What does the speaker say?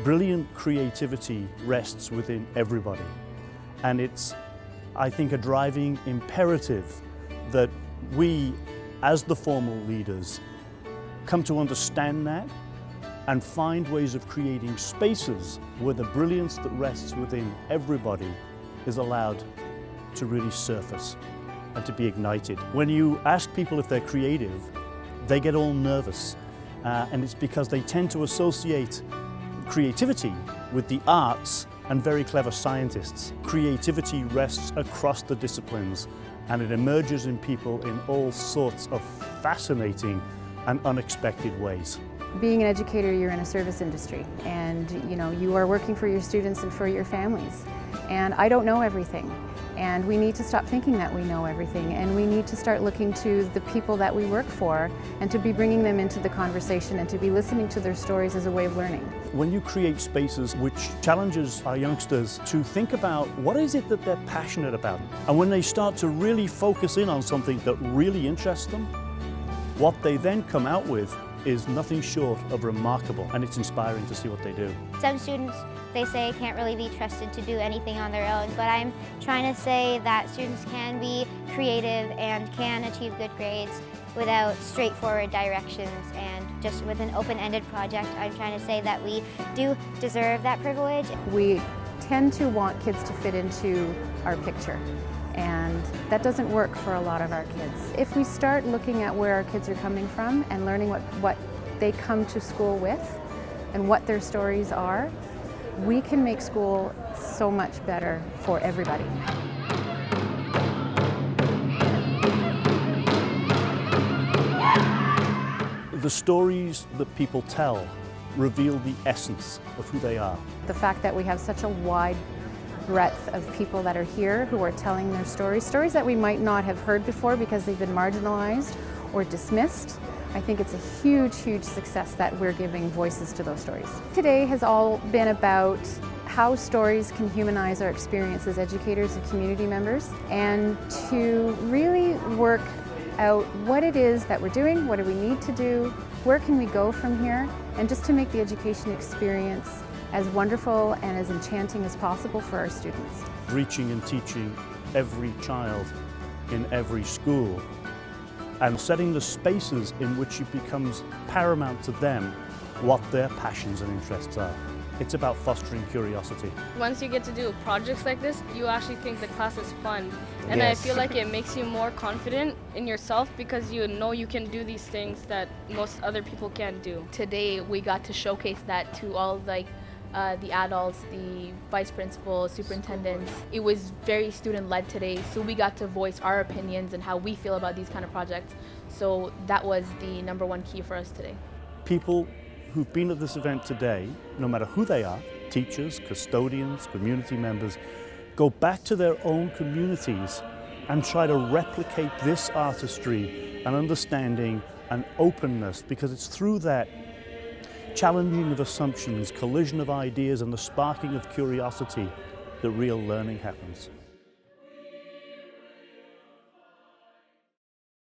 Brilliant creativity rests within everybody, and it's, I think, a driving imperative that we, as the formal leaders, come to understand that and find ways of creating spaces where the brilliance that rests within everybody is allowed to really surface and to be ignited. When you ask people if they're creative, they get all nervous, and it's because they tend to associate creativity with the arts and very clever scientists. Creativity rests across the disciplines, and it emerges in people in all sorts of fascinating and unexpected ways. Being an educator, you're in a service industry, and you are working for your students and for your families. And I don't know everything, and we need to stop thinking that we know everything, and we need to start looking to the people that we work for and to be bringing them into the conversation and to be listening to their stories as a way of learning. When you create spaces which challenges our youngsters to think about what is it that they're passionate about, and when they start to really focus in on something that really interests them, what they then come out with is nothing short of remarkable, and it's inspiring to see what they do. Some students, they say, can't really be trusted to do anything on their own, but I'm trying to say that students can be creative and can achieve good grades without straightforward directions, and just with an open-ended project, I'm trying to say that we do deserve that privilege. We tend to want kids to fit into our picture, and that doesn't work for a lot of our kids. If we start looking at where our kids are coming from and learning what they come to school with and what their stories are, we can make school so much better for everybody. The stories that people tell reveal the essence of who they are. The fact that we have such a wide breadth of people that are here who are telling their stories that we might not have heard before because they've been marginalized or dismissed. I think it's a huge, huge success that we're giving voices to those stories. Today has all been about how stories can humanize our experience as educators and community members, and to really work out what it is that we're doing, what do we need to do, where can we go from here, and just to make the education experience as wonderful and as enchanting as possible for our students. Reaching and teaching every child in every school, and setting the spaces in which it becomes paramount to them what their passions and interests are. It's about fostering curiosity. Once you get to do projects like this, you actually think the class is fun. And Yes. I feel like it makes you more confident in yourself because you know you can do these things that most other people can't do. Today we got to showcase that to all the adults, the vice principals, superintendents. It was very student-led today, so we got to voice our opinions and how we feel about these kind of projects. So that was the number one key for us today. People who've been at this event today, no matter who they are, teachers, custodians, community members, go back to their own communities and try to replicate this artistry and understanding and openness, because it's through that challenging of assumptions, collision of ideas, and the sparking of curiosity that real learning happens.